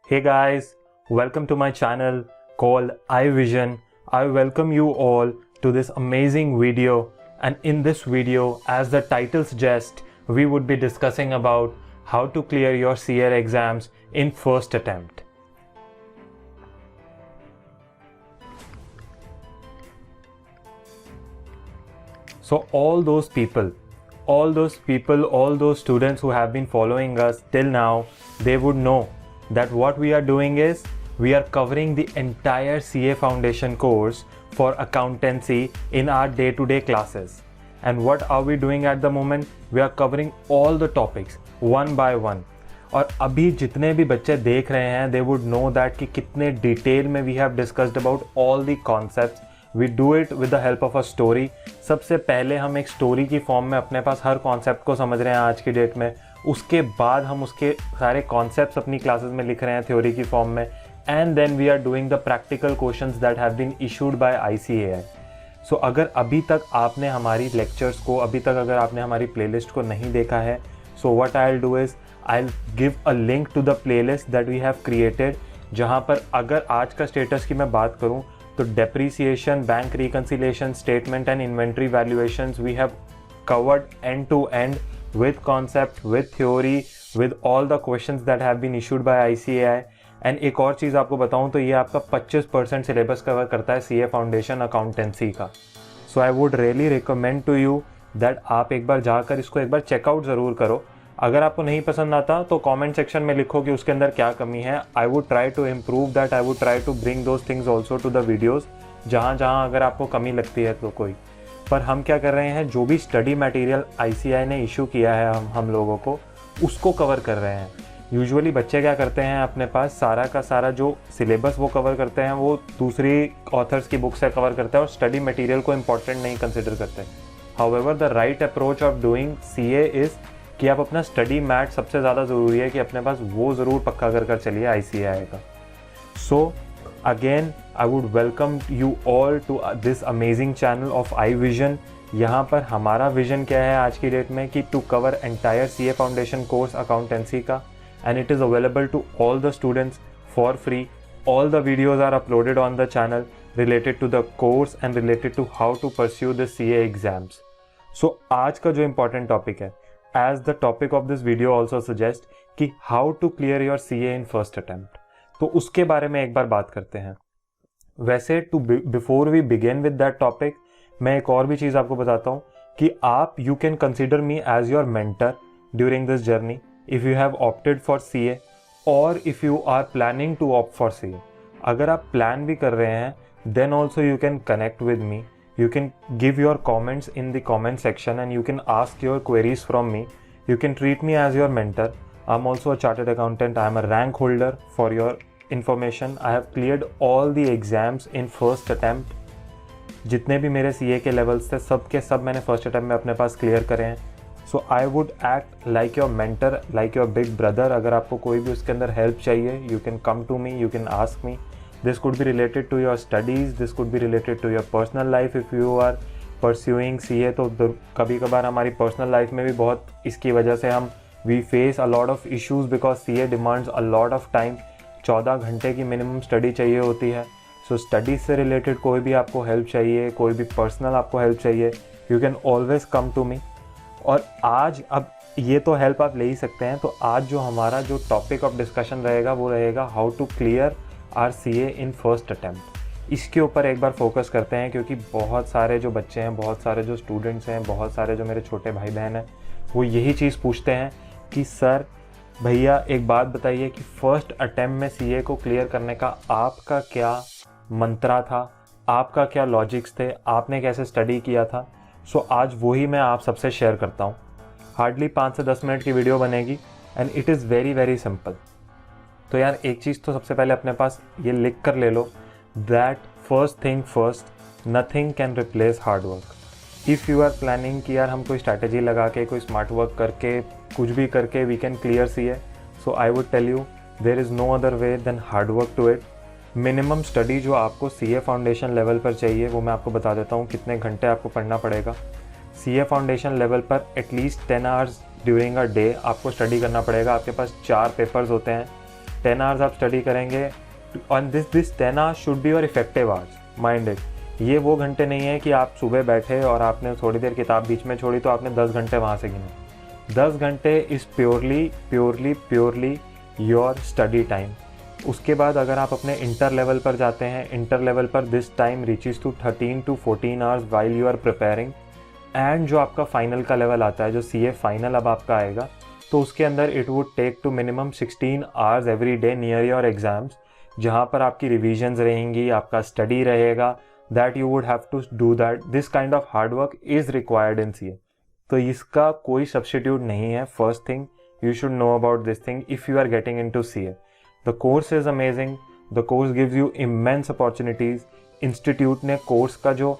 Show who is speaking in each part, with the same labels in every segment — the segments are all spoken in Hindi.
Speaker 1: Hey guys, welcome to my channel called iVision. I welcome you all to this amazing video, and in this video, as the title suggests, we would be discussing about how to clear your CA exams in first attempt. So all those students who have been following us till now, they would know that what we are doing is we are covering the entire CA foundation course for accountancy in our day-to-day classes. And what are we doing at the moment? We are covering all the topics one by one. और अभी जितने भी बच्चे देख रहे हैं, they would know that कि कितने डिटेल में we have discussed about all the concepts. We do it with the help of a story. सबसे पहले हम एक स्टोरी की फॉर्म में अपने पास हर कॉन्सेप्ट को समझ रहे हैं आज की डेट में. उसके बाद हम उसके सारे कॉन्सेप्ट्स अपनी क्लासेस में लिख रहे हैं थ्योरी की फॉर्म में. And then we are doing the practical questions that have been issued by ICAI. So अगर अभी तक आपने हमारी लेक्चर्स को, अभी तक अगर आपने हमारी प्लेलिस्ट को नहीं देखा है, so what I will do is I will give a link to the playlist that we have created, जहाँ पर अगर आज का स्टेटस की मैं बात करूँ तो depreciation, bank reconciliation, statement and inventory valuations we have covered end to end with concept, with theory, with all the questions that have been issued by ICAI. And एक और चीज़ आपको बताऊं तो ये आपका 25% सिलेबस कवर करता है CA फाउंडेशन अकाउंटेंसी का. So I would really recommend to you that आप एक बार जाकर इसको एक बार चेकआउट ज़रूर करो. अगर आपको नहीं पसंद आता तो कमेंट सेक्शन में लिखो कि उसके अंदर क्या कमी है. I would try to improve that. I would try to bring those things also to the videos जहाँ अगर आपको कमी लगती है तो कोई. पर हम क्या कर रहे हैं, जो भी स्टडी मटेरियल ICAI ने इशू किया है हम लोगों को, उसको कवर कर रहे हैं. यूजुअली बच्चे क्या करते हैं, अपने पास सारा का सारा जो सिलेबस वो कवर करते हैं वो दूसरी ऑथर्स की बुक से कवर करते हैं और स्टडी मटेरियल को इम्पॉर्टेंट नहीं कंसिडर करते. However the right approach of doing CA is कि आप अपना स्टडी मैट, सबसे ज़्यादा ज़रूरी है कि अपने पास वो ज़रूर पक्का कर चलिए ICAI का. सो Again, I would welcome you all to this amazing channel of iVision. यहाँ पर हमारा विजन क्या है आज की डेट में कि to cover entire CA foundation course accountancy का, and it is available to all the students for free. All the videos are uploaded on the channel related to the course and related to how to pursue the CA exams. So आज का जो important topic है, as the topic of this video also suggests, कि how to clear your CA in first attempt. तो उसके बारे में एक बार बात करते हैं. वैसे before we begin with that topic, मैं एक और भी चीज़ आपको बताता हूँ कि आप you can consider me as your mentor during this journey if you have opted for CA और if you are planning to opt for CA. अगर आप प्लान भी कर रहे हैं then also you can connect with me. You can give your comments in the comment section and you can ask your queries from me. You can treat me as your mentor. I'm also a chartered accountant. I am a rank holder. For your information, I have cleared all the exams in first attempt. जितने भी मेरे CA के लेवल्स थे सब के सब मैंने फर्स्ट अटैम्प्ट में अपने पास क्लियर करे हैं. So I would act like your mentor, like your big brother. अगर आपको कोई भी उसके अंदर हेल्प चाहिए, you can come to me, you can ask me. This could be related to your studies, this could be related to your personal life. If you are pursuing CA तो कभी कभार हमारी पर्सनल लाइफ में भी बहुत इसकी वजह से हम we face a lot of issues because CA demands a lot of time. 14 घंटे की मिनिमम स्टडी चाहिए होती है. सो स्टडीज़ से रिलेटेड कोई भी आपको हेल्प चाहिए, कोई भी पर्सनल आपको हेल्प चाहिए, you can always come to me. और आज अब ये तो हेल्प आप ले ही सकते हैं. तो आज जो हमारा जो टॉपिक ऑफ डिस्कशन रहेगा वो रहेगा how to clear our CA in first attempt. इसके ऊपर एक बार फोकस करते हैं क्योंकि बहुत सारे जो बच्चे हैं, बहुत सारे जो स्टूडेंट्स हैं, बहुत सारे जो मेरे छोटे भाई बहन हैं, वो यही चीज़ पूछते हैं कि सर भैया एक बात बताइए कि फर्स्ट अटेम्प्ट में CA को क्लियर करने का आपका क्या मंत्रा था, आपका क्या लॉजिक्स थे, आपने कैसे स्टडी किया था. सो आज वही मैं आप सबसे शेयर करता हूँ. हार्डली 5 से 10 मिनट की वीडियो बनेगी and it is very very simple. तो यार एक चीज़ तो सबसे पहले अपने पास ये लिख कर ले लो that first thing first, nothing can replace hard work. If you are planning कि यार हम कोई स्ट्रैटेजी लगा के, कोई स्मार्ट वर्क करके, कुछ भी करके we can clear CA, so I would tell you there is no other way than hard work to it. Minimum study जो आपको CA फाउंडेशन लेवल पर चाहिए वो मैं आपको बता देता हूँ कितने घंटे आपको पढ़ना पड़ेगा. CA फाउंडेशन लेवल पर at least 10 hours during a day आपको स्टडी करना पड़ेगा. आपके पास 4 पेपर्स होते हैं. 10 आवर्स आप स्टडी करेंगे on this 10 hours should be your effective hours, mind it. ये वो घंटे नहीं है कि आप सुबह बैठे और आपने थोड़ी देर किताब बीच में छोड़ी तो आपने 10 घंटे वहाँ से गिने। 10 घंटे is purely your study time. उसके बाद अगर आप अपने इंटर लेवल पर जाते हैं, इंटर लेवल पर this time reaches to 13 to 14 hours while you are preparing. And जो आपका फाइनल का लेवल आता है, जो CA फाइनल अब आपका आएगा, तो उसके अंदर it would take to minimum 16 hours every day near your exams, जहाँ पर आपकी रिविजन्स रहेंगी, आपका स्टडी रहेगा, that you would have to do that. This kind of hard work is required in CA। तो इसका कोई सब्स्टिट्यूट नहीं है। First thing you should know about this thing if you are getting into CA। The course is amazing, the course gives you immense opportunities. Institute ने कोर्स का जो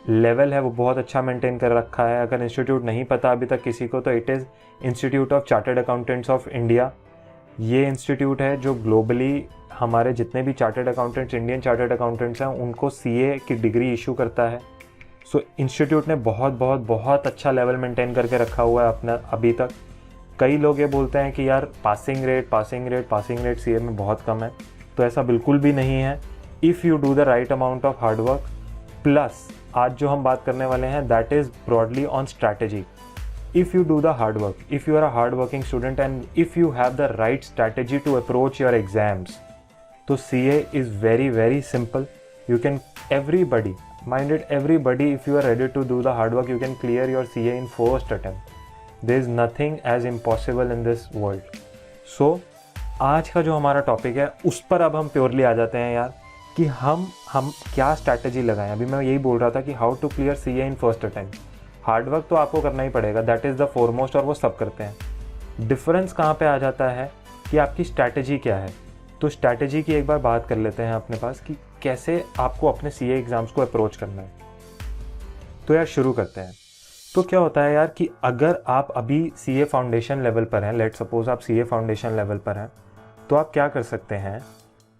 Speaker 1: लेवल है वो बहुत अच्छा मेंटेन कर रखा है। अगर इंस्टीट्यूट नहीं पता अभी तक किसी को तो it is institute of chartered accountants of India. ये इंस्टीट्यूट है जो ग्लोबली हमारे जितने भी chartered accountants, Indian chartered accountants हैं, उनको CA की डिग्री इशू करता है। सो इंस्टीट्यूट ने बहुत अच्छा लेवल मेंटेन करके रखा हुआ है अपना अभी तक। कई लोग ये बोलते हैं कि यार पासिंग रेट CA में बहुत कम है, तो ऐसा बिल्कुल भी नहीं है। If you do the right amount of hard work, plus आज जो हम बात करने वाले हैं that is broadly on strategy. If you do the hard work, if you are a hard working student and if you have the right strategy to approach your exams, तो CA is very simple. You can, everybody, mind it, everybody, if you are ready to do the hard work, you can clear your CA in first attempt. There is nothing as impossible in this world. So, आज का जो हमारा टॉपिक है उस पर अब हम प्योरली आ जाते हैं यार, कि हम क्या स्ट्रैटेजी लगाएं। अभी मैं यही बोल रहा था कि how to clear CA in first attempt. Hard work तो आपको करना ही पड़ेगा, दैट इज़ द फोरमोस्ट, और वो सब करते हैं। डिफरेंस कहाँ पे आ जाता है कि आपकी स्ट्रैटेजी क्या है। तो स्ट्रैटेजी की एक बार बात कर लेते हैं अपने पास कि कैसे आपको अपने CA एग्ज़ाम्स को अप्रोच करना है। तो यार शुरू करते हैं। तो क्या होता है यार कि अगर आप अभी CA फाउंडेशन लेवल पर हैं, लेट सपोज आप CA फाउंडेशन लेवल पर हैं, तो आप क्या कर सकते हैं,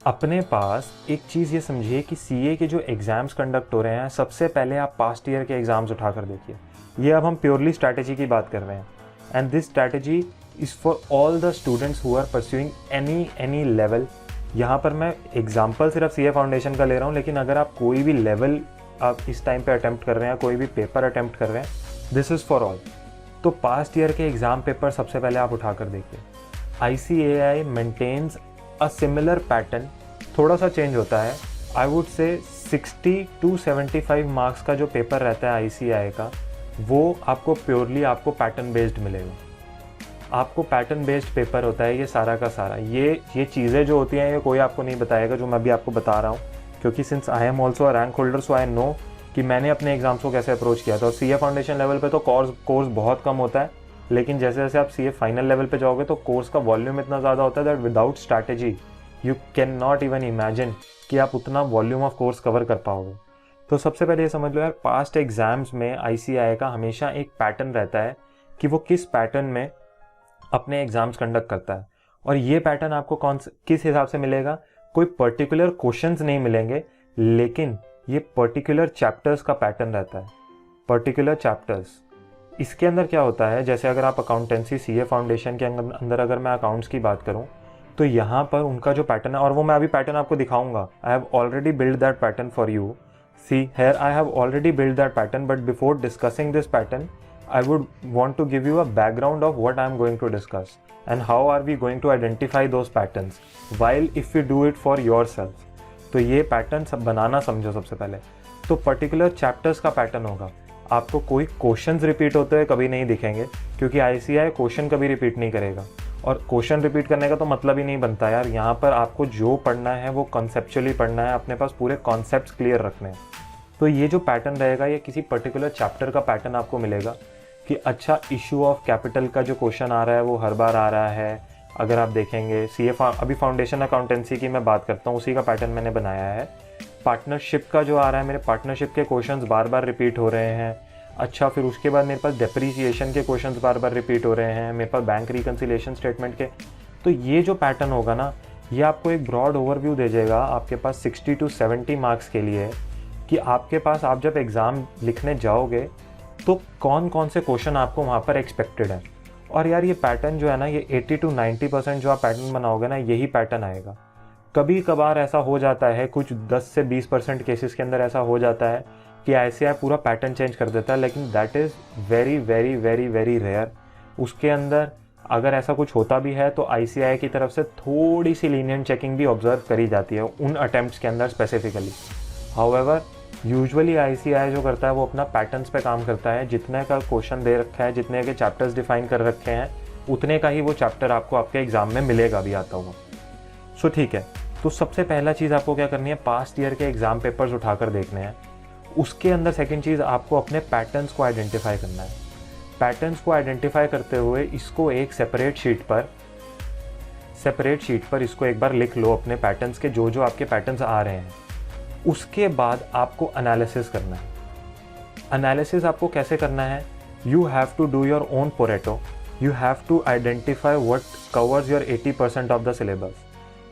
Speaker 1: अपने पास एक चीज़ ये समझिए कि CA के जो एग्ज़ाम्स कंडक्ट हो रहे हैं, सबसे पहले आप पास्ट ईयर के एग्ज़ाम्स उठा कर देखिए। ये अब हम प्योरली स्ट्रैटेजी की बात कर रहे हैं। And this strategy is for all the students who are pursuing any level. यहाँ पर मैं एग्जांपल सिर्फ CA फाउंडेशन का ले रहा हूँ, लेकिन अगर आप कोई भी लेवल आप इस टाइम पे अटैम्प्ट कर रहे हैं, कोई भी पेपर अटैम्प्ट कर रहे हैं, दिस इज़ फॉर ऑल। तो पास्ट ईयर के एग्ज़ाम पेपर सबसे पहले आप उठा कर देखिए। ICAI maintains a similar pattern, थोड़ा सा चेंज होता है। I would say 60 to 75 marks का जो पेपर रहता है ICAI का, वो आपको प्योरली आपको पैटर्न बेस्ड मिलेगा। आपको पैटर्न बेस्ड पेपर होता है ये सारा का सारा। ये चीज़ें जो होती हैं ये कोई आपको नहीं बताएगा, जो मैं भी आपको बता रहा हूँ, क्योंकि since I am also a rank holder, so I know कि मैंने अपने एग्जाम्स को कैसे अप्रोच किया था। और CA फाउंडेशन लेवल पे तो कोर्स बहुत कम होता है, लेकिन जैसे जैसे आप CA फाइनल लेवल पे जाओगे तो कोर्स का वॉल्यूम इतना ज़्यादा होता है that without strategy you can not even imagine कि आप उतना वॉल्यूम ऑफ कोर्स कवर कर पाओगे। तो सबसे पहले ये समझ लो यार, पास्ट एग्जाम्स में ICAI का हमेशा एक पैटर्न रहता है कि वो किस पैटर्न में अपने एग्जाम्स कंडक्ट करता है। और ये पैटर्न आपको किस हिसाब से मिलेगा, कोई पर्टिकुलर क्वेश्चंस नहीं मिलेंगे, लेकिन ये पर्टिकुलर चैप्टर्स का पैटर्न रहता है। पर्टिकुलर चैप्टर्स, इसके अंदर क्या होता है, जैसे अगर आप अकाउंटेंसी CA फाउंडेशन के अंदर अगर मैं अकाउंट्स की बात करूँ, तो यहाँ पर उनका जो पैटर्न है, और वो मैं अभी पैटर्न आपको दिखाऊंगा, आई have already build that pattern for you. See, here I have already built that pattern, but before discussing this pattern, I would want to give you a background of what I am going to discuss and how are we going to identify those patterns while if we do it for yourself. तो ये पैटर्न सब बनाना समझो सबसे पहले। तो पर्टिकुलर चैप्टर्स का पैटर्न होगा। आपको कोई क्वेश्चंस रिपीट होते हुए कभी नहीं दिखेंगे, क्योंकि ICAI क्वेश्चन कभी रिपीट नहीं करेगा, और क्वेश्चन रिपीट करने का तो मतलब ही नहीं बनता यार। यहाँ पर आपको जो पढ़ना है वो कॉन्सेप्चुअली पढ़ना है, अपने पास पूरे कॉन्सेप्ट्स क्लियर रखने हैं। तो ये जो पैटर्न रहेगा ये किसी पर्टिकुलर चैप्टर का पैटर्न आपको मिलेगा कि अच्छा, इशू ऑफ कैपिटल का जो क्वेश्चन आ रहा है वो हर बार आ रहा है। अगर आप देखेंगे अभी फाउंडेशन अकाउंटेंसी की मैं बात करता हूँ, उसी का पैटर्न मैंने बनाया है। पार्टनरशिप का जो आ रहा है, मेरे पार्टनरशिप के क्वेश्चंस बार बार रिपीट हो रहे हैं। अच्छा, फिर उसके बाद मेरे पास डेप्रीसिएशन के क्वेश्चंस बार बार रिपीट हो रहे हैं, मेरे पास बैंक रिकन्सिलिएशन स्टेटमेंट के। तो ये जो पैटर्न होगा ना, ये आपको एक ब्रॉड ओवरव्यू दे जाएगा आपके पास 60 to 70 मार्क्स के लिए, कि आपके पास आप जब एग्ज़ाम लिखने जाओगे तो कौन कौन से क्वेश्चन आपको वहाँ पर एक्सपेक्टेड है। और यार ये पैटर्न जो है ना, ये 80 to 90% जो आप पैटर्न बनाओगे ना, यही पैटर्न आएगा। कभी कभार ऐसा हो जाता है, कुछ 10 से 20% केसेस के अंदर ऐसा हो जाता है कि ICAI पूरा पैटर्न चेंज कर देता है, लेकिन that is very very very very rare. उसके अंदर अगर ऐसा कुछ होता भी है तो ICAI की तरफ से थोड़ी सी लीनियंट चेकिंग भी ऑब्जर्व करी जाती है उन अटेम्प्ट्स के अंदर स्पेसिफिकली। हाउएवर यूजुअली ICAI जो करता है वो अपना पैटर्न्स पे काम करता है। जितने का क्वेश्चन दे रखा है, जितने के चैप्टर्स डिफाइन कर रखे हैं, उतने का ही वो चैप्टर आपको आपके एग्जाम में मिलेगा भी आता हुआ। सो ठीक है, तो सबसे पहला चीज़ आपको क्या करनी है, पास्ट ईयर के एग्जाम पेपर्स उठाकर देखने हैं। उसके अंदर सेकेंड चीज़, आपको अपने पैटर्न्स को आइडेंटिफाई करना है। पैटर्न्स को आइडेंटिफाई करते हुए इसको एक सेपरेट शीट पर इसको एक बार लिख लो, अपने पैटर्न्स के जो जो आपके पैटर्न्स आ रहे हैं। उसके बाद आपको एनालिसिस करना है। एनालिसिस आपको कैसे करना है, you have to do your own Pareto, you have to identify what covers your 80% of the syllabus.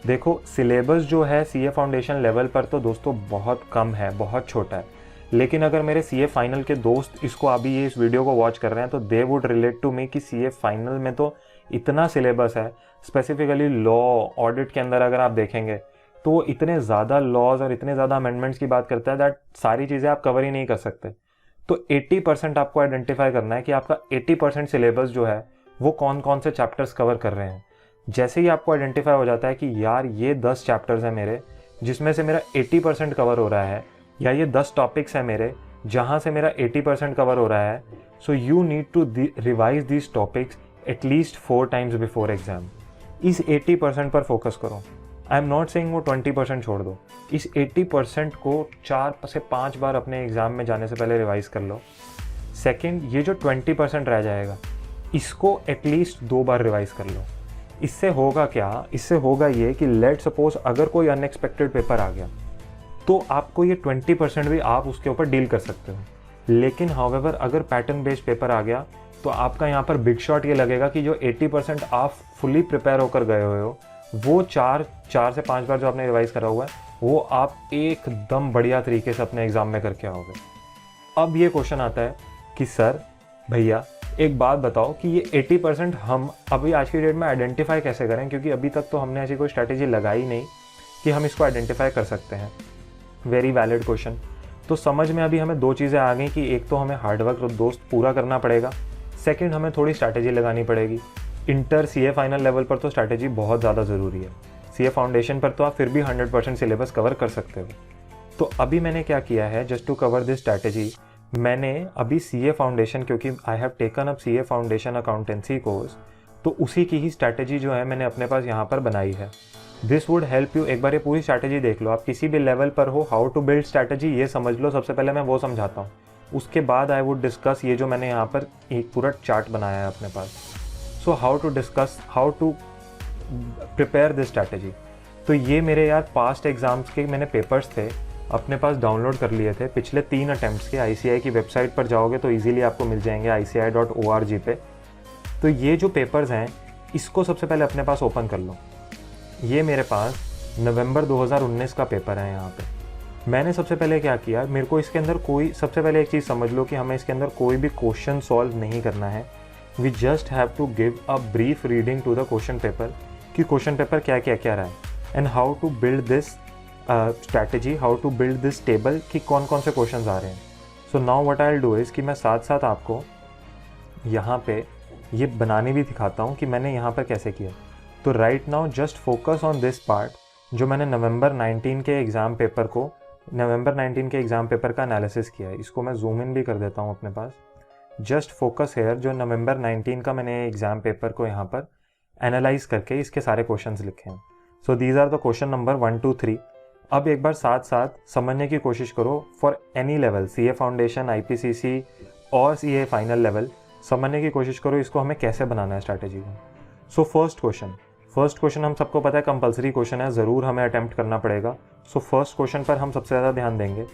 Speaker 1: देखो सिलेबस जो है CA फाउंडेशन लेवल पर तो दोस्तों बहुत कम है, बहुत छोटा है, लेकिन अगर मेरे CA फाइनल के दोस्त इसको अभी ये इस वीडियो को वॉच कर रहे हैं तो they would relate to me कि CA फाइनल में तो इतना सिलेबस है। स्पेसिफिकली लॉ ऑडिट के अंदर अगर आप देखेंगे तो इतने ज़्यादा लॉज और इतने ज़्यादा अमेंडमेंट्स की बात करता है दैट सारी चीज़ें आप कवर ही नहीं कर सकते। तो 80% आपको आइडेंटिफाई करना है कि आपका 80% सिलेबस जो है वो कौन कौन से चैप्टर्स कवर कर रहे हैं। जैसे ही आपको आइडेंटिफाई हो जाता है कि यार ये 10 चैप्टर्स हैं मेरे जिसमें से मेरा 80% कवर हो रहा है, या ये 10 टॉपिक्स हैं मेरे जहाँ से मेरा 80% कवर हो रहा है, so you need to revise these topics at least 4 times before exam. इस 80% पर फोकस करो। आई एम नॉट सेइंग वो 20% छोड़ दो, इस 80% को 4 से 5 बार अपने एग्ज़ाम में जाने से पहले रिवाइज कर लो। सेकेंड, ये जो 20% रह जाएगा इसको एटलीस्ट 2 बार रिवाइज कर लो। इससे होगा क्या, इससे होगा ये कि लेट सपोज अगर कोई अनएक्सपेक्टेड पेपर आ गया तो आपको ये 20% भी आप उसके ऊपर डील कर सकते हो। लेकिन हाउएवर अगर पैटर्न बेस्ड पेपर आ गया तो आपका यहाँ पर बिग शॉट ये लगेगा कि जो 80% आप फुली प्रिपेयर होकर गए हुए हो वो 4 से 5 बार जो आपने रिवाइज करा हुआ है वो आप एकदम बढ़िया तरीके से अपने एग्जाम में करके आओगे। अब ये क्वेश्चन आता है कि सर भैया एक बात बताओ कि ये 80% हम अभी आज की डेट में आइडेंटिफाई कैसे करें, क्योंकि अभी तक तो हमने ऐसी कोई स्ट्रैटेजी लगाई नहीं कि हम इसको आइडेंटिफाई कर सकते हैं। Very valid question. तो समझ में अभी हमें 2 चीज़ें आ गई कि एक तो हमें हार्डवर्क और दोस्त पूरा करना पड़ेगा, सेकंड हमें थोड़ी स्ट्रैटेजी लगानी पड़ेगी। इंटर CA फाइनल लेवल पर तो स्ट्रैटेजी बहुत ज़्यादा ज़रूरी है, CA फाउंडेशन पर तो आप फिर भी 100% सिलेबस कवर कर सकते हो। तो अभी मैंने क्या किया है, just to cover this strategy, मैंने अभी CA फाउंडेशन, क्योंकि I have taken up CA foundation accountancy course, तो उसी की ही स्ट्रैटेजी जो है मैंने अपने पास यहाँ पर बनाई है। This would help you. एक बार ये पूरी स्ट्रैटेजी देख लो, आप किसी भी लेवल पर हो, हाउ टू बिल्ड स्ट्रैटेजी ये समझ लो। सबसे पहले मैं वो समझाता हूँ, उसके बाद आई वुड डिस्कस ये जो मैंने यहाँ पर एक पूरा चार्ट बनाया है अपने पास। So how to discuss, how to prepare this strategy. तो ये मेरे यार पास्ट एग्जाम्स के मैंने पेपर्स थे अपने पास डाउनलोड कर लिए थे पिछले 3 अटैम्प्ट्स के। ICAI की वेबसाइट पर जाओगे तो इजीली आपको मिल जाएंगे ICAI.org पे। तो ये जो पेपर्स हैं इसको सबसे पहले अपने पास ओपन कर लो। ये मेरे पास नवंबर 2019 का पेपर है। यहाँ पे मैंने सबसे पहले क्या किया, मेरे को इसके अंदर कोई, सबसे पहले एक चीज़ समझ लो कि हमें इसके अंदर कोई भी क्वेश्चन सॉल्व नहीं करना है। We just have to give a brief reading to the question paper कि क्वेश्चन पेपर क्या क्या क्या रहा है, and how to build this strategy, how to build this table कि कौन कौन से क्वेश्चन आ रहे हैं। So now what I will do is कि मैं साथ साथ आपको यहाँ पे ये बनाने भी दिखाता हूँ कि मैंने यहाँ पर कैसे किया। तो right now just focus on this part जो मैंने नवंबर 19 के एग्ज़ाम पेपर का एनालिसिस किया है। इसको मैं जूम इन भी कर देता हूँ अपने पास। जस्ट फोकस हेयर, जो नवंबर 19 का मैंने एग्ज़ाम पेपर को यहाँ पर एनालाइज करके इसके सारे क्वेश्चंस लिखे हैं। So these are the question number 1 2 3। अब एक बार साथ साथ समझने की कोशिश करो for any level, CA foundation, IPCC और CA फाइनल लेवल, समझने की कोशिश करो इसको हमें कैसे बनाना है स्ट्रैटेजी को। सो फर्स्ट क्वेश्चन हम सबको पता है कंपलसरी क्वेश्चन है, ज़रूर हमें अटेम्प्ट करना पड़ेगा। सो फर्स्ट क्वेश्चन पर हम सबसे ज़्यादा ध्यान देंगे।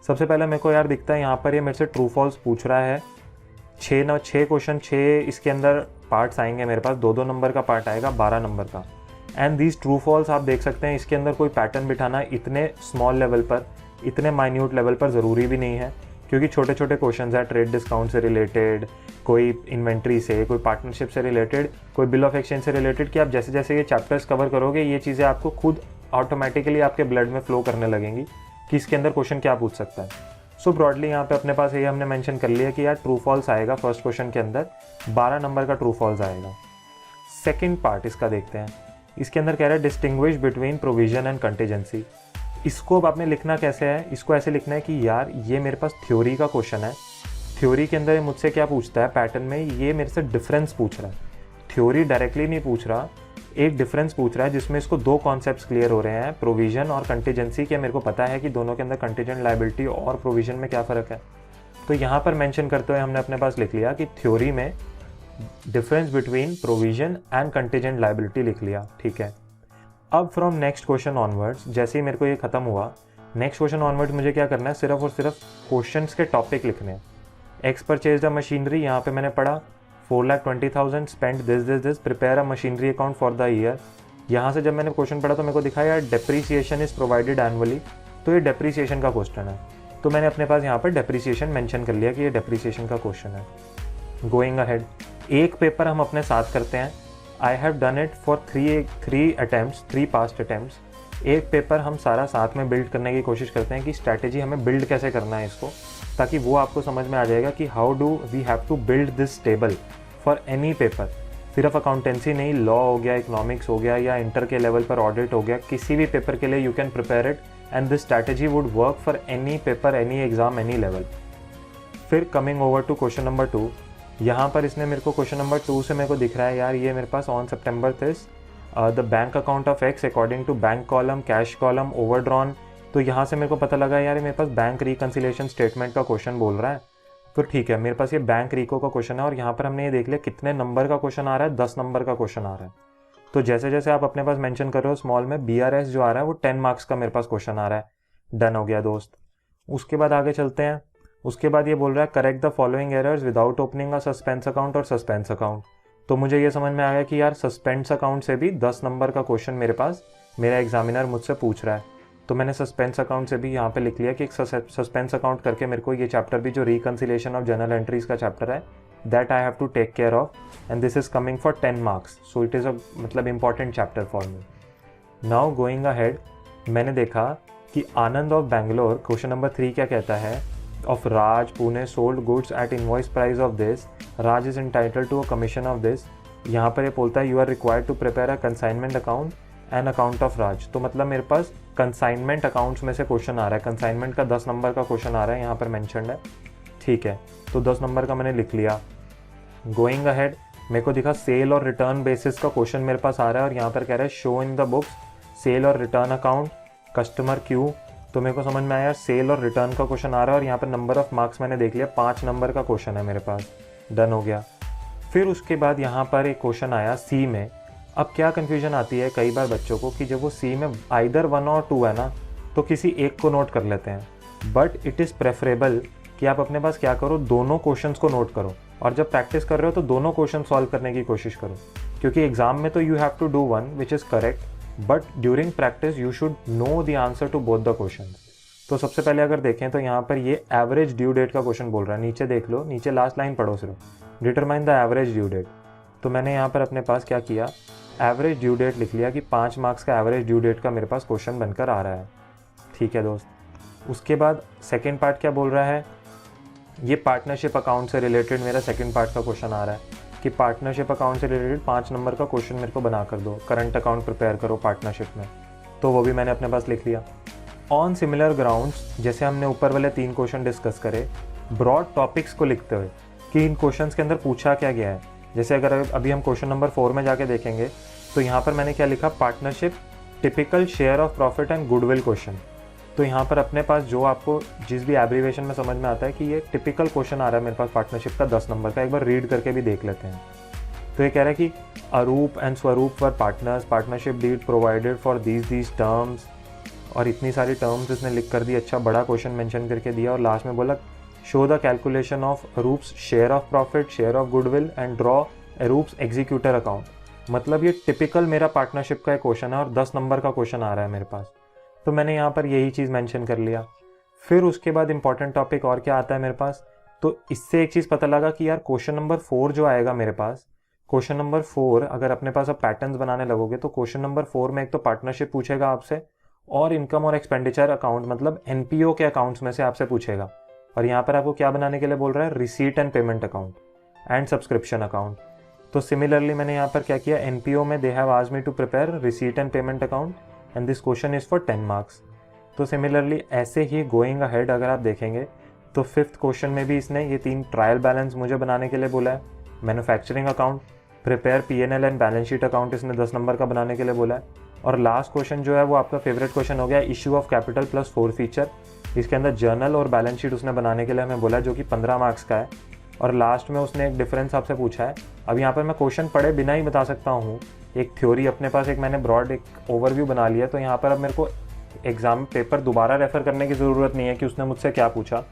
Speaker 1: सबसे पहले मेरे को यार दिखता है यहाँ पर ये मेरे से ट्रू फॉल्स पूछ रहा है। 6 क्वेश्चन, 6 इसके अंदर पार्ट्स आएंगे मेरे पास, 2 नंबर का पार्ट आएगा, 12 नंबर का। एंड दीज ट्रू फॉल्स आप देख सकते हैं, इसके अंदर कोई पैटर्न बिठाना इतने स्मॉल लेवल पर, इतने माइन्यूट लेवल पर ज़रूरी भी नहीं है, क्योंकि छोटे छोटे क्वेश्चन है ट्रेड डिस्काउंट से रिलेटेड, कोई इन्वेंट्री से, कोई पार्टनरशिप से रिलेटेड, कोई बिल ऑफ एक्सचेंज से रिलेटेड, कि आप जैसे जैसे ये चैप्टर्स कवर करोगे ये चीज़ें आपको खुद ऑटोमेटिकली आपके ब्लड में फ्लो करने लगेंगी कि इसके अंदर क्वेश्चन क्या पूछ सकता है। सो ब्रॉडली यहाँ पे अपने पास ये हमने मेंशन कर लिया कि यार ट्रू फॉल्स आएगा फर्स्ट क्वेश्चन के अंदर, 12 नंबर का ट्रू फॉल्स आएगा। सेकेंड पार्ट इसका देखते हैं। इसके अंदर कह रहा है distinguish between provision and contingency. इसको अब आपने लिखना कैसे है, इसको ऐसे लिखना है कि यार ये मेरे पास थ्योरी का क्वेश्चन है, थ्योरी के अंदर मुझसे क्या पूछता है पैटर्न में, ये मेरे से डिफरेंस पूछ रहा है, थ्योरी डायरेक्टली नहीं पूछ रहा, एक डिफरेंस पूछ रहा है जिसमें इसको दो कॉन्सेप्ट्स क्लियर हो रहे हैं, प्रोविजन और कंटीजेंसी के। मेरे को पता है कि दोनों के अंदर कंटीजेंट लायबिलिटी और प्रोविजन में क्या फ़र्क है। तो यहाँ पर मेंशन करते हुए हमने अपने पास लिख लिया कि थ्योरी में difference between provision and contingent liability लिख लिया, ठीक है। अब फ्रॉम नेक्स्ट क्वेश्चन ऑनवर्ड्स, जैसे ही मेरे को ये खत्म हुआ, नेक्स्ट क्वेश्चन ऑनवर्ड्स मुझे क्या करना है, सिर्फ और सिर्फ क्वेश्चंस के टॉपिक लिखने हैं। एक्स परचेज द मशीनरी, यहाँ पे मैंने पढ़ा 4,20,000 spend this, prepare a machinery account for the year. यहाँ से जब मैंने क्वेश्चन पढ़ा तो मेरे को दिखा यार डेप्रीसिएशन इज प्रोवाइडेड एनुअली, तो ये डेप्रीसिएशन का क्वेश्चन है। तो मैंने अपने पास यहाँ पर डेप्रीसिएशन मेंशन कर लिया कि ये डेप्रीसिएशन का क्वेश्चन है। गोइंग अहेड, एक पेपर हम अपने साथ करते हैं। I have done it for three past attempts. एक पेपर हम सारा साथ में बिल्ड करने की कोशिश करते हैं कि स्ट्रैटेजी हमें बिल्ड कैसे करना है इसको, ताकि वो आपको समझ में आ जाएगा कि how do we have to build this table for any paper. सिर्फ अकाउंटेंसी नहीं, लॉ हो गया, इकोनॉमिक्स हो गया, या इंटर के लेवल पर ऑडिट हो गया, किसी भी पेपर के लिए you can prepare it and this strategy would work for any paper, any exam, any level. फिर coming over to question number 2, यहाँ पर इसने मेरे को क्वेश्चन नंबर 2 से मेरे को दिख रहा है यार ये मेरे पास on September 30 the bank account of X according to bank column, cash column, overdrawn. तो यहाँ से मेरे को पता लगा यार मेरे पास बैंक रिकन्सिलेशन स्टेटमेंट का क्वेश्चन बोल रहा है। तो ठीक है, मेरे पास ये बैंक रिको का क्वेश्चन है और यहाँ पर हमने ये देख लिया कितने नंबर का क्वेश्चन आ रहा है, 10 नंबर का क्वेश्चन आ रहा है। तो जैसे जैसे आप अपने पास मेंशन कर रहे हो स्मॉल में, BRS जो आ रहा है वो 10 मार्क्स का मेरे पास क्वेश्चन आ रहा है। डन हो गया दोस्त। उसके बाद आगे चलते हैं। उसके बाद ये बोल रहा है correct the following errors without opening a suspense account और सस्पेंस अकाउंट। तो मुझे ये समझ में आ गया कि यार सस्पेंस अकाउंट से भी 10 नंबर का क्वेश्चन मेरे पास मेरा एग्जामिनर मुझसे पूछ रहा है। तो मैंने सस्पेंस अकाउंट से भी यहाँ पे लिख लिया कि एक सस्पेंस अकाउंट करके मेरे को ये चैप्टर भी जो रिकन्सिलेशन ऑफ जर्नल एंट्रीज का चैप्टर है that I have to take care of and this is coming for 10 marks. So it is a मतलब important chapter for me. Now going ahead, मैंने देखा कि Anand of Bangalore question number 3 क्या कहता है, of Raj Pune sold goods at invoice price of this, Raj is entitled to a commission of this। यहाँ पर ये बोलता है you are required to prepare a consignment account and account of Raj। तो मतलब मेरे पास कंसाइनमेंट अकाउंट्स में से क्वेश्चन आ रहा है, कंसाइनमेंट का 10 नंबर का क्वेश्चन आ रहा है यहाँ पर मेंशन्ड है, ठीक है। तो 10 नंबर का मैंने लिख लिया। गोइंग अहेड, मेरे को दिखा सेल और रिटर्न बेसिस का क्वेश्चन मेरे पास आ रहा है और यहाँ पर कह रहा है show in the books sale और रिटर्न अकाउंट कस्टमर क्यू। तो मेरे को समझ में आया सेल और रिटर्न का क्वेश्चन आ रहा है और यहाँ पर नंबर ऑफ मार्क्स मैंने देख लिया, 5 नंबर का क्वेश्चन है मेरे पास। डन हो गया। फिर उसके बाद यहाँ पर एक क्वेश्चन आया सी में। अब क्या कन्फ्यूजन आती है कई बार बच्चों को कि जब वो सी में आइदर 1 और 2 है ना, तो किसी एक को नोट कर लेते हैं, बट इट इज़ प्रेफरेबल कि आप अपने पास क्या करो, दोनों क्वेश्चंस को नोट करो और जब प्रैक्टिस कर रहे हो तो दोनों क्वेश्चन सॉल्व करने की कोशिश करो, क्योंकि एग्जाम में तो you have to do one which is correct, but during practice you should know the answer to both the question. तो सबसे पहले अगर देखें तो यहाँ पर ये एवरेज ड्यू डेट का क्वेश्चन बोल रहा है, नीचे देख लो, नीचे लास्ट लाइन पढ़ो सिर्फ, determine the average due date. तो मैंने यहाँ पर अपने पास क्या किया, एवरेज ड्यू डेट लिख लिया कि 5 मार्क्स का एवरेज ड्यू डेट का मेरे पास क्वेश्चन बनकर आ रहा है, ठीक है दोस्त। उसके बाद सेकेंड पार्ट क्या बोल रहा है, ये पार्टनरशिप अकाउंट से रिलेटेड मेरा सेकेंड पार्ट का क्वेश्चन आ रहा है कि पार्टनरशिप अकाउंट से रिलेटेड 5 नंबर का क्वेश्चन मेरे को बना कर दो, करंट अकाउंट प्रिपेयर करो पार्टनरशिप में। तो वो भी मैंने अपने पास लिख लिया। ऑन सिमिलर ग्राउंड्स, जैसे हमने ऊपर वाले 3 क्वेश्चन डिस्कस करे, ब्रॉड टॉपिक्स को लिखते हुए कि इन क्वेश्चंस के अंदर पूछा क्या गया है। जैसे अगर अभी हम क्वेश्चन नंबर 4 में जाके देखेंगे तो यहाँ पर मैंने क्या लिखा, partnership typical share of profit and goodwill question. तो यहाँ पर अपने पास जो आपको जिस भी एब्रीवेशन में समझ में आता है कि ये टिपिकल क्वेश्चन आ रहा है मेरे पास पार्टनरशिप का 10 नंबर का, एक बार रीड करके भी देख लेते हैं। तो ये कह रहा है कि Arup and Swarup were partners, partnership deed provided for these terms, और इतनी सारी टर्म्स इसने लिख कर दी, अच्छा बड़ा क्वेश्चन मेंशन करके दिया और लास्ट में बोला show the calculation of Arup's share of profit, share of goodwill and draw Arup's executor account. मतलब ये टिपिकल मेरा पार्टनरशिप का एक क्वेश्चन है और 10 नंबर का क्वेश्चन आ रहा है मेरे पास, तो मैंने यहाँ पर यही चीज़ मेंशन कर लिया। फिर उसके बाद इंपॉर्टेंट टॉपिक और क्या आता है मेरे पास, तो इससे एक चीज़ पता लगा कि यार क्वेश्चन नंबर 4 जो आएगा मेरे पास, क्वेश्चन नंबर 4 अगर अपने पास अब पैटर्न्स बनाने लगोगे तो क्वेश्चन नंबर 4 में एक तो पार्टनरशिप पूछेगा आपसे, और इनकम और एक्सपेंडिचर अकाउंट मतलब एनपीओ के अकाउंट्स में से आपसे पूछेगा। और यहाँ पर आपको क्या बनाने के लिए बोल रहा है, receipt and payment account and subscription account. तो सिमिलरली मैंने यहाँ पर क्या किया, एनपीओ में they have asked me to prepare receipt and payment account and this question is for 10 marks. तो सिमिलरली ऐसे ही गोइंग अहेड अगर आप देखेंगे तो 5th क्वेश्चन में भी इसने ये 3 ट्रायल बैलेंस मुझे बनाने के लिए बोला है। Manufacturing account, prepare PNL and balance sheet account इसने 10 नंबर का बनाने के लिए बोला है। और लास्ट क्वेश्चन जो है वो आपका फेवरेट क्वेश्चन हो गया, issue of capital plus 4 feature. इसके अंदर जर्नल और बैलेंस शीट उसने बनाने के लिए हमें बोला, जो कि 15 मार्क्स का है। और लास्ट में उसने एक डिफरेंस आपसे पूछा है। अब यहाँ पर मैं क्वेश्चन पढ़े बिना ही बता सकता हूँ, एक थ्योरी अपने पास, एक मैंने ब्रॉड एक ओवरव्यू बना लिया। तो यहाँ पर अब मेरे को एग्जाम पेपर दोबारा रेफर करने की ज़रूरत नहीं है कि उसने मुझसे क्या पूछा।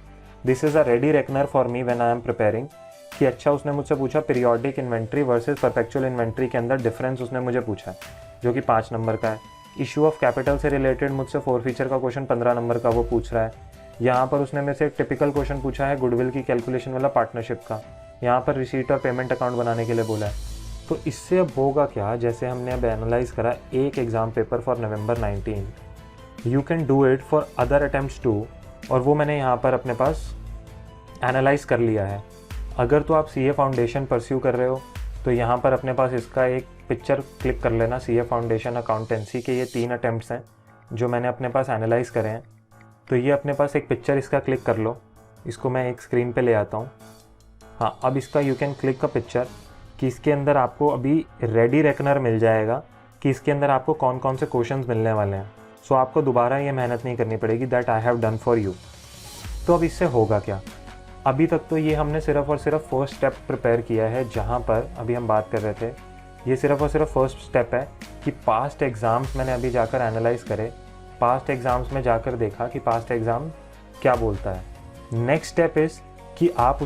Speaker 1: This is a ready reckoner for me when I am preparing, कि अच्छा उसने मुझसे पूछा periodic inventory versus perpetual inventory के अंदर डिफरेंस उसने मुझे पूछा है, जो कि 5 नंबर का है। इशू ऑफ कैपिटल से रिलेटेड मुझसे 4 फीचर का क्वेश्चन 15 नंबर का वो पूछ रहा है। यहाँ पर उसने मेरे से एक टिपिकल क्वेश्चन पूछा है गुडविल की कैलकुलेशन वाला पार्टनरशिप का। यहाँ पर रिसीट और पेमेंट अकाउंट बनाने के लिए बोला है। तो इससे अब होगा क्या, जैसे हमने अब एनालाइज करा एक exam paper for November 19, you can do it for other attempts too. और वो मैंने यहाँ पर अपने पास एनालाइज कर लिया है। अगर तो आप सीए फाउंडेशन परस्यू कर रहे हो तो यहाँ पर अपने पास इसका एक पिक्चर क्लिक कर लेना, सीए फाउंडेशन अकाउंटेंसी के ये 3 अटेम्प्ट्स हैं जो मैंने अपने पास एनालाइज करे हैं। तो ये अपने पास एक पिक्चर इसका क्लिक कर लो, इसको मैं एक स्क्रीन पे ले आता हूँ। हाँ, अब इसका यू कैन क्लिक का पिक्चर कि इसके अंदर आपको अभी रेडी रेकनर मिल जाएगा कि इसके अंदर आपको कौन कौन से क्वेश्चंस मिलने वाले हैं। सो आपको दोबारा ये मेहनत नहीं करनी पड़ेगी, that I have done for you. तो अब इससे होगा क्या, अभी तक तो ये हमने सिर्फ और सिर्फ फर्स्ट स्टेप प्रिपेयर किया है, जहाँ पर अभी हम बात कर रहे थे। ये सिर्फ और सिर्फ फर्स्ट स्टेप है कि पास्ट एग्ज़ाम्स मैंने अभी जाकर एनालाइज करे, पास्ट एग्ज़ाम्स में जाकर देखा कि पास्ट एग्ज़ाम क्या बोलता है। नेक्स्ट स्टेप इज़ कि आप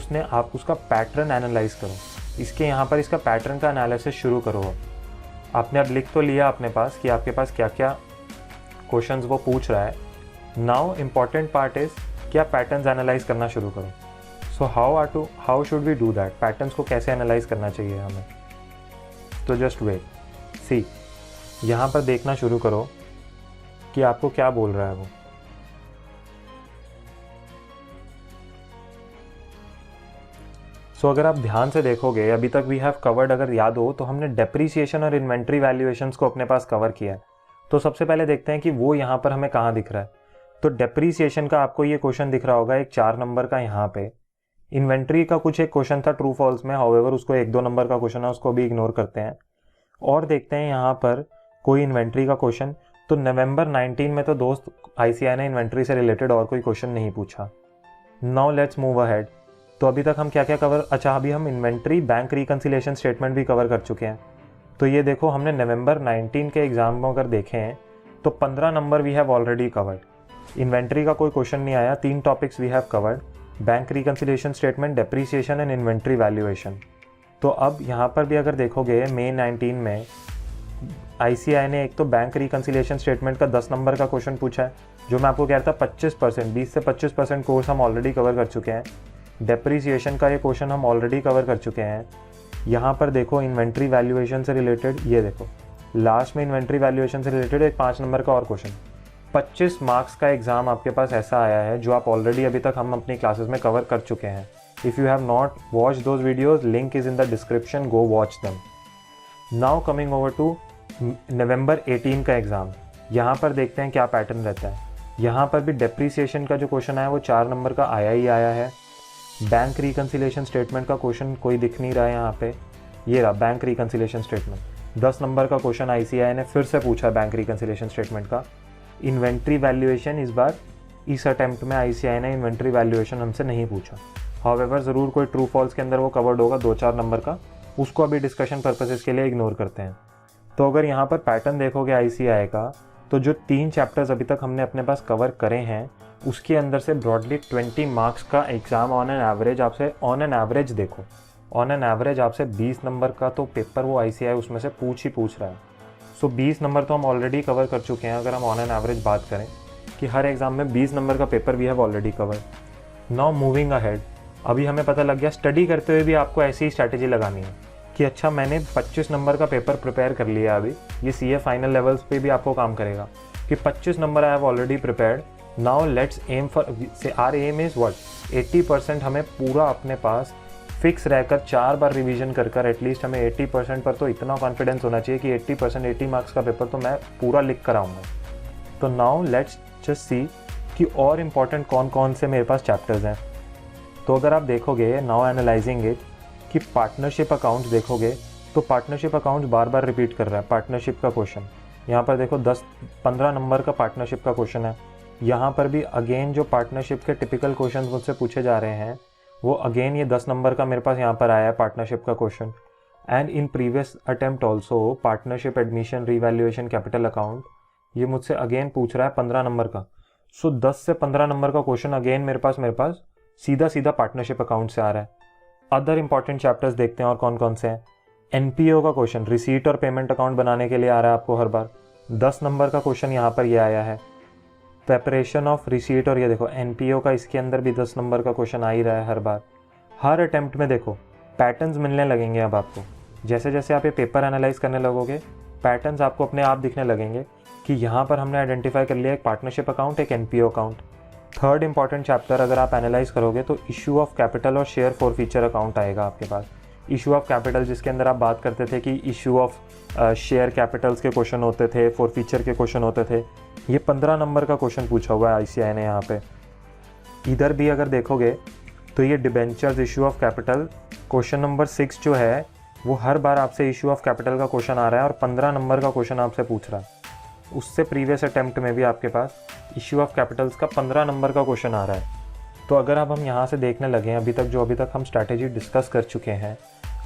Speaker 1: उसका पैटर्न एनालाइज करो। इसके यहाँ पर इसका पैटर्न का एनालिसिस शुरू करो। आपने अब लिख तो लिया अपने पास कि आपके पास क्या क्या क्वेश्चंस वो पूछ रहा है। नाउ इम्पॉर्टेंट पार्ट इज़ कि आप पैटर्न्स एनालाइज करना शुरू करो। So how should we do that, patterns को कैसे एनालाइज करना चाहिए हमें। तो जस्ट वेट, सी, यहाँ पर देखना शुरू करो कि आपको क्या बोल रहा है वो। सो अगर आप ध्यान से देखोगे, अभी तक वी हैव कवर्ड, अगर याद हो तो हमने डेप्रीसिएशन और इन्वेंट्री वैल्यूएशंस को अपने पास कवर किया है। तो सबसे पहले देखते हैं कि वो यहाँ पर हमें कहाँ दिख रहा है। तो डेप्रीसिएशन का आपको ये क्वेश्चन दिख रहा होगा एक 4 नंबर का यहाँ पे। इन्वेंट्री का कुछ एक क्वेश्चन था ट्रू फॉल्स में, हाउएवर उसको 1-2 नंबर का क्वेश्चन है, उसको भी इग्नोर करते हैं। और देखते हैं यहाँ पर कोई इन्वेंट्री का क्वेश्चन। तो नवंबर 19 में तो दोस्त आईसीआई ने इन्वेंट्री से रिलेटेड और कोई क्वेश्चन नहीं पूछा। Now let's move ahead. तो अभी तक हम क्या क्या कवर, अच्छा अभी हम इन्वेंट्री बैंक रिकंसिलिएशन स्टेटमेंट भी कवर कर चुके हैं। तो ये देखो हमने नवंबर 19 के एग्जाम में अगर देखे हैं तो 15 number we have already covered. Inventory का कोई क्वेश्चन नहीं आया, 3 topics we have covered, bank reconciliation statement, depreciation and inventory valuation. तो अब यहाँ पर भी अगर देखोगे मई 19 में आईसीआई ने एक तो बैंक रिकंसिलिएशन स्टेटमेंट का 10 नंबर का क्वेश्चन पूछा है, जो मैं आपको कह रहा था 25%, 20 से 25% कोर्स हम ऑलरेडी कवर कर चुके हैं। डेप्रीसिएशन का ये क्वेश्चन हम ऑलरेडी कवर कर चुके हैं। यहाँ पर देखो इन्वेंट्री वैल्यूएशन से रिलेटेड, ये देखो लास्ट में इन्वेंट्री वैल्यूएशन से रिलेटेड एक 5 नंबर का और क्वेश्चन। 25 मार्क्स का एग्जाम आपके पास ऐसा आया है जो आप ऑलरेडी अभी तक हम अपनी क्लासेस में कवर कर चुके हैं। If you have not watch those videos, link is in the description, go watch them. Now coming over to November 18 का एग्ज़ाम, यहाँ पर देखते हैं क्या पैटर्न रहता है। यहाँ पर भी डेप्रीसिएशन का जो क्वेश्चन आया वो 4 नंबर का आया ही आया है। बैंक रिकंसिलिएशन स्टेटमेंट का क्वेश्चन कोई दिख नहीं रहा है यहाँ पे, ये रहा बैंक रिकंसिलिएशन स्टेटमेंट। 10 नंबर का क्वेश्चन आईसीआई ने फिर से पूछा बैंक रिकंसिलिएशन स्टेटमेंट का। इन्वेंट्री वैल्यूएशन इस बार इस अटेम्प्ट में आईसीआई ने इन्वेंट्री वैल्यूएशन हमसे नहीं पूछा। हाउएवर ज़रूर कोई ट्रू फॉल्स के अंदर वो कवर्ड होगा 2-4 नंबर का, उसको अभी डिस्कशन पर्पसेस के लिए इग्नोर करते हैं। तो अगर यहाँ पर पैटर्न देखोगे आईसीआई का, तो जो 3 चैप्टर्स अभी तक हमने अपने पास कवर करे हैं उसके अंदर से ब्रॉडली 20 मार्क्स का एग्ज़ाम ऑन एन एवरेज आपसे, ऑन एन एवरेज देखो, ऑन एन एवरेज आपसे 20 नंबर का तो पेपर वो आईसीआई उसमें से पूछ रहा है। सो 20 नंबर तो हम ऑलरेडी कवर कर चुके हैं अगर हम ऑन एन एवरेज बात करें कि हर एग्ज़ाम में 20 नंबर का paper we have already covered. Now moving ahead, अभी हमें पता लग गया स्टडी करते हुए भी आपको ऐसी ही स्ट्रैटेजी लगानी है कि अच्छा मैंने 25 नंबर का पेपर प्रिपेयर कर लिया। अभी ये CA फाइनल लेवल्स पे भी आपको काम करेगा कि 25 number I have already prepared, now let's aim for, our aim is what, 80% हमें पूरा अपने पास फिक्स रहकर 4 बार रिवीजन कर एटलीस्ट हमें 80% पर तो इतना कॉन्फिडेंस होना चाहिए कि 80% 80 मार्क्स का पेपर तो मैं पूरा लिख कर आऊँगा। तो नाउ लेट्स जस्ट सी कि और इम्पॉर्टेंट कौन कौन से मेरे पास चैप्टर्स हैं। तो अगर आप देखोगे नाउ एनालाइजिंग इट कि पार्टनरशिप अकाउंट्स देखोगे तो पार्टनरशिप अकाउंट्स बार बार रिपीट कर रहा है। पार्टनरशिप का क्वेश्चन यहाँ पर देखो 10-15 नंबर का पार्टनरशिप का क्वेश्चन है। यहाँ पर भी अगेन जो पार्टनरशिप के टिपिकल क्वेश्चन मुझसे पूछे जा रहे हैं वो अगेन ये 10 नंबर का मेरे पास यहाँ पर आया है पार्टनरशिप का question. And in previous attempt also partnership admission revaluation capital account ये मुझसे अगेन पूछ रहा है 15 नंबर का। सो 10 से 15 नंबर का क्वेश्चन अगेन मेरे पास सीधा सीधा पार्टनरशिप अकाउंट से आ रहा है। अदर इंपॉर्टेंट चैप्टर्स देखते हैं और कौन कौन से हैं। NPO का क्वेश्चन रिसीट और पेमेंट अकाउंट बनाने के लिए आ रहा है आपको हर बार, 10 नंबर का क्वेश्चन यहाँ पर ये आया है। प्रेपरेशन ऑफ रिसीट और ये देखो NPO का इसके अंदर भी 10 नंबर का क्वेश्चन आ ही रहा है हर बार। हर अटेम्प्ट में देखो पैटर्न्स मिलने लगेंगे। अब आपको जैसे जैसे आप ये पेपर एनालाइज करने लगोगे पैटर्न्स आपको अपने आप दिखने लगेंगे कि यहाँ पर हमने आइडेंटिफाई कर लिया एक पार्टनरशिप अकाउंट, एक NPO account. Third important chapter अगर आप एनालाइज करोगे तो इशू ऑफ कैपिटल और शेयर फॉरफीचर अकाउंट आएगा आपके पास। इशू ऑफ कैपिटल जिसके अंदर आप बात करते थे कि इशू ऑफ शेयर कैपिटल्स के क्वेश्चन होते थे, फॉरफीचर के क्वेश्चन होते थे। ये 15 नंबर का क्वेश्चन पूछा हुआ है ICAI ने यहाँ पे। इधर भी अगर देखोगे तो ये debentures issue of capital question number 6 जो है वो हर बार आपसे इशू ऑफ कैपिटल का क्वेश्चन आ रहा है और 15 नंबर का क्वेश्चन आपसे पूछ रहा है। उससे प्रीवियस अटेम्प्ट में भी आपके पास इशू ऑफ कैपिटल्स का 15 नंबर का क्वेश्चन आ रहा है। तो अगर अब हम यहाँ से देखने लगे अभी तक हम स्ट्रैटेजी डिस्कस कर चुके हैं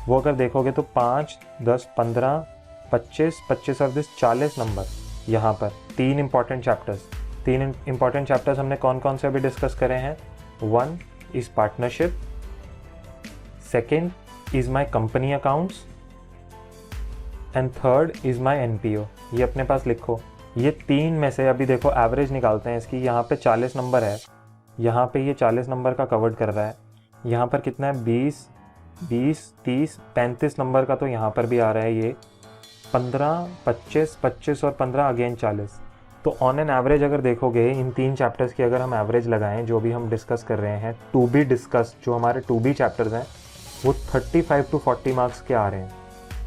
Speaker 1: वो अगर देखोगे तो 5, 10, 15, 25, 25 और 40 नंबर यहाँ पर 3 इंपॉर्टेंट चैप्टर्स हमने कौन कौन से अभी डिस्कस करे हैं। 1 is partnership, 2 is my company accounts and 3 is my NPO। ये अपने पास लिखो। ये 3 में से अभी देखो एवरेज निकालते हैं इसकी। यहाँ पे 40 नंबर है, यहाँ पे ये 40 नंबर का कवर्ड कर रहा है। यहाँ पर कितना है 20, 30, 35 नंबर का तो यहाँ पर भी आ रहा है। ये 15, 25 और 15 अगेन 40। तो ऑन एन एवरेज अगर देखोगे इन 3 चैप्टर्स की अगर हम एवरेज लगाएं जो भी हम डिस्कस कर रहे हैं टू बी डिस्कस जो हमारे 2B चैप्टर्स हैं वो 35 to 40 मार्क्स के आ रहे हैं।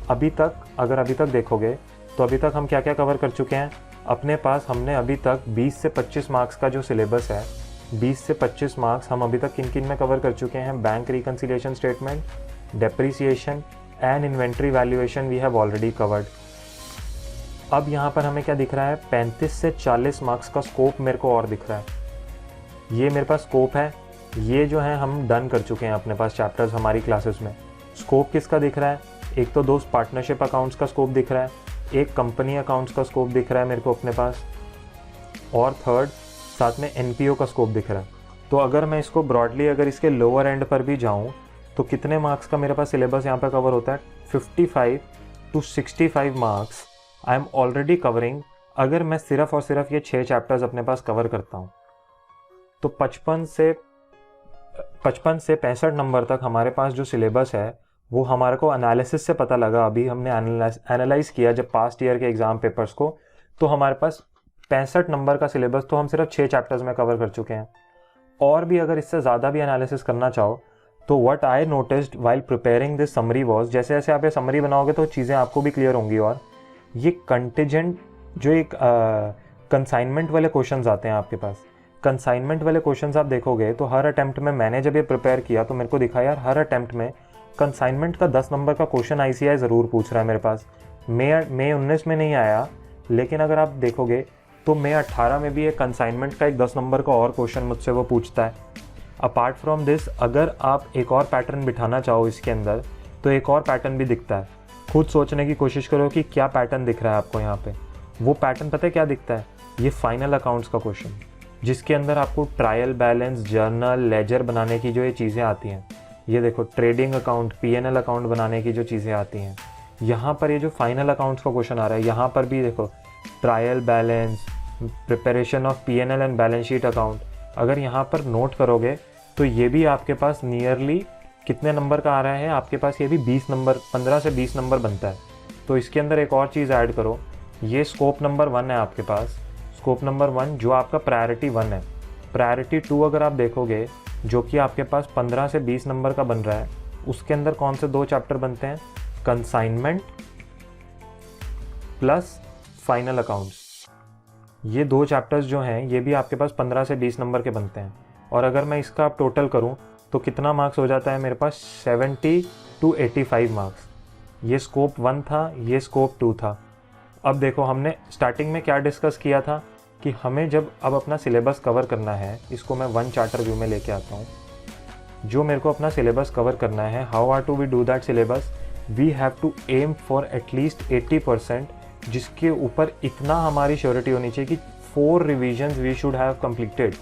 Speaker 1: अभी तक देखोगे तो अभी तक हम क्या क्या कवर कर चुके हैं अपने पास। हमने अभी तक 20 से 25 मार्क्स का जो सिलेबस है 20 से 25 मार्क्स हम अभी तक किन किन में कवर कर चुके हैं। Bank reconciliation statement, depreciation and inventory valuation we have already covered. अब यहाँ पर हमें क्या दिख रहा है 35 से 40 मार्क्स का स्कोप मेरे को और दिख रहा है। ये मेरे पास स्कोप है, ये जो है हम डन कर चुके हैं अपने पास चैप्टर्स हमारी क्लासेस में। स्कोप किसका दिख रहा है, एक तो दोस्त पार्टनरशिप अकाउंट्स का स्कोप दिख रहा है, एक कंपनी अकाउंट्स का स्कोप दिख रहा है मेरे को अपने पास, और थर्ड साथ में NPO का स्कोप दिख रहा है। तो अगर मैं इसको ब्रॉडली अगर इसके लोअर एंड पर भी जाऊं तो कितने मार्क्स का मेरे पास सिलेबस यहाँ पर कवर होता है 55 to 65 marks I am already covering. अगर मैं सिर्फ और सिर्फ ये 6 चैप्टर्स अपने पास कवर करता हूँ तो 55 से 65 नंबर तक हमारे पास जो सिलेबस है वो हमारे को एनालिसिस से पता लगा। अभी हमने एनालाइज किया जब पास्ट ईयर के एग्जाम पेपर्स को, तो हमारे पास 65 नंबर का सिलेबस तो हम सिर्फ 6 चैप्टर्स में कवर कर चुके हैं। और भी अगर इससे ज़्यादा भी एनालिसिस करना चाहो तो what I noticed while preparing this summary was, जैसे जैसे आप ये समरी बनाओगे तो चीज़ें आपको भी क्लियर होंगी। और ये कंटिजेंट जो एक कंसाइनमेंट वाले क्वेश्चंस आते हैं आपके पास, कंसाइनमेंट वाले क्वेश्चंस आप देखोगे तो हर अटेम्प्ट में मैंने जब ये प्रिपेयर किया तो मेरे को दिखा यार हर अटेम्प्ट में कंसाइनमेंट का 10 नंबर का क्वेश्चन ICAI ज़रूर पूछ रहा है मेरे पास। मई 19 में नहीं आया, लेकिन अगर आप देखोगे तो मई 18 में भी एक कंसाइनमेंट का एक 10 नंबर का और क्वेश्चन मुझसे वो पूछता है। अपार्ट फ्रॉम दिस अगर आप एक और पैटर्न बिठाना चाहो इसके अंदर तो एक और पैटर्न भी दिखता है। खुद सोचने की कोशिश करो कि क्या पैटर्न दिख रहा है आपको यहाँ पे। वो पैटर्न पता है क्या दिखता है, ये फाइनल अकाउंट्स का क्वेश्चन जिसके अंदर आपको ट्रायल बैलेंस, जर्नल, लेजर बनाने की जो ये चीज़ें आती हैं, ये देखो ट्रेडिंग अकाउंट, P&L अकाउंट बनाने की जो चीज़ें आती हैं, यहाँ पर ये जो फाइनल अकाउंट्स का क्वेश्चन आ रहा है यहाँ पर भी देखो trial balance, preparation of P&L and balance sheet account, अगर यहाँ पर नोट करोगे तो ये भी आपके पास नियरली कितने नंबर का आ रहा है, आपके पास ये भी 20 नंबर, 15 से 20 नंबर बनता है। तो इसके अंदर एक और चीज़ ऐड करो, ये स्कोप नंबर 1 है आपके पास, स्कोप नंबर 1 जो आपका प्रायोरिटी 1 है। प्रायोरिटी 2 अगर आप देखोगे जो कि आपके पास 15 से 20 नंबर का बन रहा है, उसके अंदर कौन से 2 चैप्टर बनते हैं, कंसाइनमेंट प्लस फाइनल अकाउंट्स। ये 2 चैप्टर्स जो हैं ये भी आपके पास 15 से 20 नंबर के बनते हैं। और अगर मैं इसका आप टोटल करूं तो कितना मार्क्स हो जाता है मेरे पास, 70 to 85 मार्क्स। ये स्कोप 1 था, ये स्कोप 2 था। अब देखो हमने स्टार्टिंग में क्या डिस्कस किया था कि हमें जब अब अपना सिलेबस कवर करना है, इसको मैं 1 चार्टर व्यू में लेके आता हूँ। जो मेरे को अपना सिलेबस कवर करना है, how are to we do that syllabus, we have to aim for at least 80%, जिसके ऊपर इतना हमारी श्योरिटी होनी चाहिए कि 4 revisions we should have completed.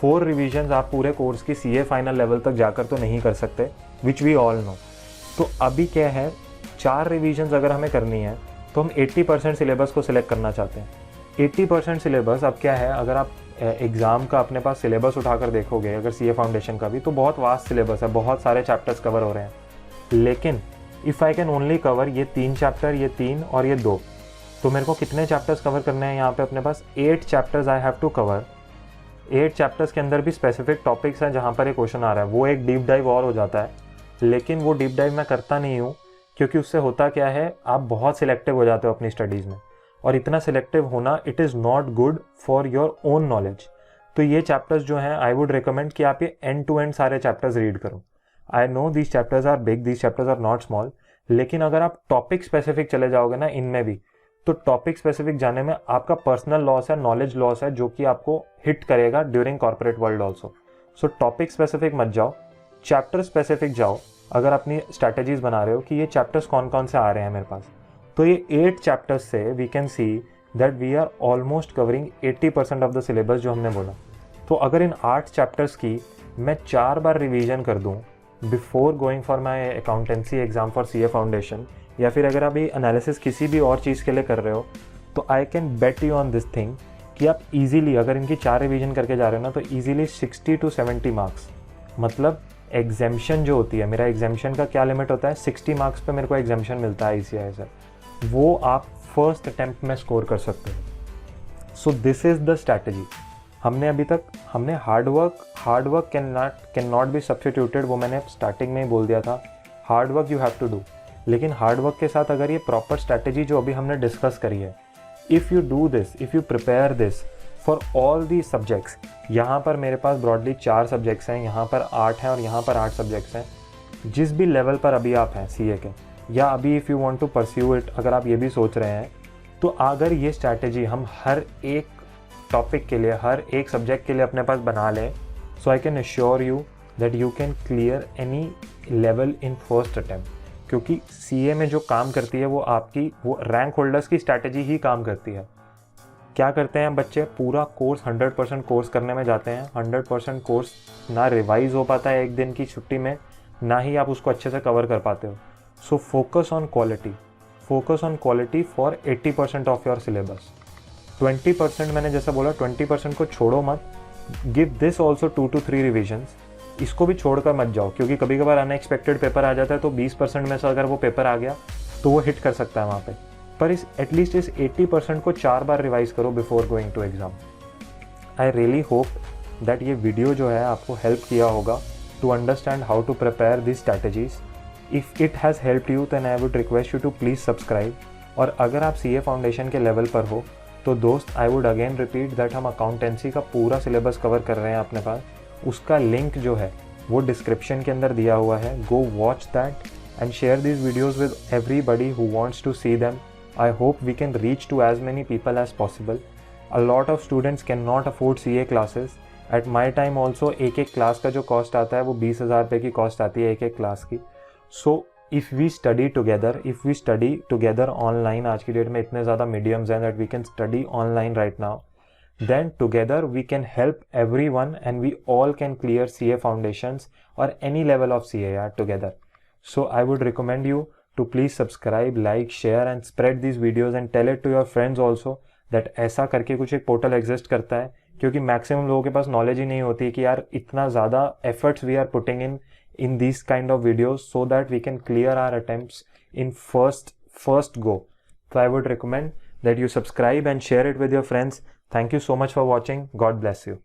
Speaker 1: 4 revisions आप पूरे कोर्स की CA फाइनल लेवल तक जाकर तो नहीं कर सकते, विच वी ऑल नो। तो अभी क्या है, 4 रिविजन्स अगर हमें करनी है तो हम 80% सिलेबस को सिलेक्ट करना चाहते हैं। 80% सिलेबस अब क्या है, अगर आप एग्ज़ाम का अपने पास सिलेबस उठाकर देखोगे, अगर CA फाउंडेशन का भी, तो बहुत वास्ट सिलेबस है, बहुत सारे चैप्टर्स कवर हो रहे हैं। लेकिन if I can only cover ये 3 चैप्टर, ये 3 और ये 2, तो मेरे को कितने चैप्टर्स कवर करने हैं यहाँ पे अपने पास, 8 chapters I have to cover. 8 chapters के अंदर भी स्पेसिफिक टॉपिक्स हैं जहाँ पर एक क्वेश्चन आ रहा है, वो एक डीप डाइव और हो जाता है। लेकिन वो डीप डाइव मैं करता नहीं हूँ, क्योंकि उससे होता क्या है, आप बहुत सिलेक्टिव हो जाते हो अपनी स्टडीज़ में, और इतना सिलेक्टिव होना it is not good for your own knowledge. तो ये चैप्टर्स जो हैं आई वुड रिकमेंड कि आप ये एंड टू एंड सारे चैप्टर्स रीड करो। I know these chapters are big, these chapters are not small, लेकिन अगर आप टॉपिक स्पेसिफिक चले जाओगे ना इनमें भी, तो टॉपिक स्पेसिफिक जाने में आपका पर्सनल लॉस है, नॉलेज लॉस है, जो कि आपको हिट करेगा ड्यूरिंग कॉर्पोरेट वर्ल्ड ऑल्सो। सो टॉपिक स्पेसिफिक मत जाओ, चैप्टर स्पेसिफिक जाओ। अगर अपनी स्ट्रैटेजीज बना रहे हो कि ये चैप्टर्स कौन कौन से आ रहे हैं मेरे पास, तो ये 8 चैप्टर्स से we can see that we are almost covering 80% of the syllabus जो हमने बोला। तो अगर इन 8 चैप्टर्स की मैं 4 बार रिवीजन कर दूँ before going for my accountancy exam for CA foundation, या फिर अगर आप ये एनालिसिस किसी भी और चीज़ के लिए कर रहे हो, तो I can bet you on this thing कि आप इजीली अगर इनकी 4 रिवीजन करके जा रहे हो ना, तो इजीली 60 to 70 मार्क्स, मतलब एग्जेम्पशन जो होती है, मेरा एग्जेम्पशन का क्या लिमिट होता है, 60 मार्क्स पे मेरे को एग्जेम्पशन मिलता है ICAI से, वो आप फर्स्ट अटैम्प्ट में स्कोर कर सकते हो। So this is the strategy. हमने अभी तक hard work can not be substituted, वो मैंने स्टार्टिंग में ही बोल दिया था, hard work you have to do. लेकिन हार्ड वर्क के साथ अगर ये प्रॉपर स्ट्रैटेजी जो अभी हमने डिस्कस करी है, if you do this, if you prepare this for all the subjects, यहाँ पर मेरे पास ब्रॉडली 4 सब्जेक्ट्स हैं, यहाँ पर 8 हैं और यहाँ पर 8 सब्जेक्ट्स हैं। जिस भी लेवल पर अभी आप हैं CA के, या अभी if you want to pursue it, अगर आप ये भी सोच रहे हैं, तो अगर ये स्ट्रैटेजी हम हर एक टॉपिक के लिए, हर एक सब्जेक्ट के लिए अपने पास बना लें, so I can assure you that you can clear any level in first attempt. क्योंकि CA में जो काम करती है वो आपकी, वो रैंक होल्डर्स की स्ट्रैटेजी ही काम करती है। क्या करते हैं बच्चे, पूरा कोर्स 100% कोर्स करने में जाते हैं, 100% कोर्स ना रिवाइज हो पाता है एक दिन की छुट्टी में, ना ही आप उसको अच्छे से कवर कर पाते हो। So focus on quality for 80% of your syllabus. 20% मैंने जैसा बोला, 20% को छोड़ो मत, give this also 2 to 3 revisions, इसको भी छोड़कर मत जाओ, क्योंकि कभी कभार अनएक्सपेक्टेड पेपर आ जाता है, तो 20% में से अगर वो पेपर आ गया तो वो हिट कर सकता है वहाँ पे। पर इस एटलीस्ट इस 80% को 4 बार रिवाइज करो before going to exam. I really hope that ये वीडियो जो है आपको हेल्प किया होगा to understand how to prepare this strategies. If it has helped you then I would request you to please subscribe. और अगर आप CA फाउंडेशन के लेवल पर हो तो दोस्त, I would again repeat that हम अकाउंटेंसी का पूरा सिलेबस कवर कर रहे हैं अपने पास, उसका लिंक जो है वो डिस्क्रिप्शन के अंदर दिया हुआ है। Go watch that and share these videos with everybody who wants to see them. I hope we can reach to as many people as possible. A lot of students cannot afford CA classes. At my time also एक क्लास का जो कॉस्ट आता है वो 20,000 रुपये की कॉस्ट आती है एक क्लास की। So if we study together online, आज की डेट में इतने ज़्यादा मीडियम्स हैं that we can study online right now, then together we can help everyone and we all can clear CA foundations or any level of CA together. So I would recommend you to please subscribe, like, share and spread these videos and tell it to your friends also that ऐसा करके कुछ एक पोर्टल एग्जिस्ट करता है, क्योंकि मैक्सिमम लोगों के पास नॉलेज ही नहीं होती कि यार इतना ज़्यादा efforts we are putting in this kind of videos so that we can clear our attempts in first go. So I would recommend that you subscribe and share it with your friends. Thank you so much for watching. God bless you.